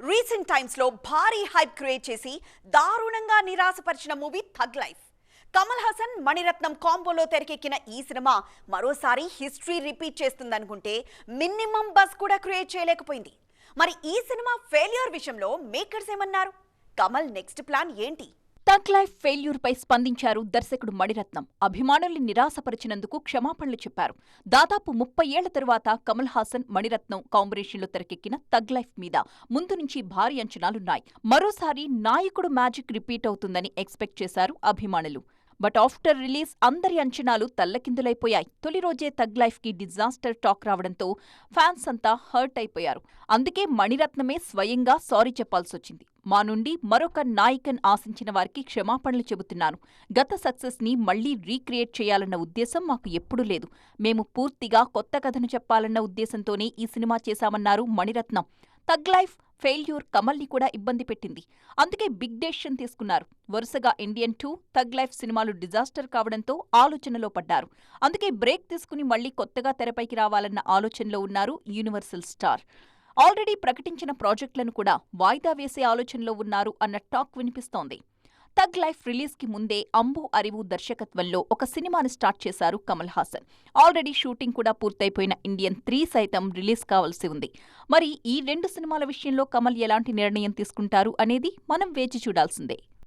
Recent times లో భారీ hype create చేసి దారుణంగా నిరాశపరిచిన movie Thug Life. Kamal Haasan Mani Ratnam కాంబోలో తెరకెక్కిన ఈ సినిమా మరోసారి హిస్టరీ రిపీట్ చేస్తుందనుకుంటే మినిమం బస్ కూడా క్రియేట్ చేయలేకపోయింది. మరి ఈ సినిమా ఫెయిల్యూర్ విషయంలో మేకర్స్ ఏమన్నారు? కమల్ నెక్స్ట్ ప్లాన్ ఏంటి? థగ్ లైఫ్ ఫెయిల్యూర్ పై స్పందించారు దర్శకుడు మణిరత్నం. అభిమానుల్ని నిరాశపరిచినందుకు క్షమాపణలు చెప్పారు. దాదాపు 30 ఏళ్ల తరువాత కమల్ హాసన్ మణిరత్నం కాంబినేషన్లో తెరకెక్కిన థగ్ లైఫ్ మీద ముందు నుంచి భారీ అంచనాలున్నాయి. మరోసారి నాయకుడు మ్యాజిక్ రిపీట్ అవుతుందని ఎక్స్పెక్ట్ చేశారు అభిమానులు. బట్ ఆఫ్టర్ రిలీజ్ అందరి అంచనాలు తల్లకిందులైపోయాయి. తొలి రోజే థగ్ లైఫ్ కి డిజాస్టర్ టాక్ రావడంతో ఫ్యాన్స్ అంతా హర్ట్ అయిపోయారు. అందుకే మణిరత్నమే స్వయంగా సారీ చెప్పాల్సొచ్చింది. మా నుండి మరొక నాయకన్ ఆశించిన వారికి క్షమాపణలు చెబుతున్నాను. గత సక్సెస్ ని మళ్లీ రీక్రియేట్ చేయాలన్న ఉద్దేశం మాకు ఎప్పుడూ లేదు. మేము పూర్తిగా కొత్త కథను చెప్పాలన్న ఉద్దేశంతోనే ఈ సినిమా చేశామన్నారు మణిరత్నం. థగ్ లైఫ్ ఫెయిల్యూర్ కమల్ని కూడా ఇబ్బంది పెట్టింది. అందుకే బిగ్ డెసిషన్ తీసుకున్నారు. వరుసగా ఇండియన్ 2, థగ్ లైఫ్ సినిమాలు డిజాస్టర్ కావడంతో ఆలోచనలో పడ్డారు. అందుకే బ్రేక్ తీసుకుని మళ్లీ కొత్తగా తెరపైకి రావాలన్న ఆలోచనలో ఉన్నారు యూనివర్సల్ స్టార్. ఆల్రెడీ ప్రకటించిన ప్రాజెక్టులను కూడా వాయిదా వేసే ఆలోచనలో ఉన్నారు అన్న టాక్ వినిపిస్తోంది. థగ్ లైఫ్ రిలీజ్ కి ముందే అంబు అరివు దర్శకత్వంలో ఒక సినిమాని స్టార్ట్ చేశారు కమల్ హాసన్. ఆల్రెడీ షూటింగ్ కూడా పూర్తయిపోయిన ఇండియన్ 3 సైతం రిలీజ్ కావాల్సి ఉంది. మరి ఈ 2 సినిమాల విషయంలో కమల్ ఎలాంటి నిర్ణయం తీసుకుంటారు అనేది మనం వేచి చూడాల్సిందే.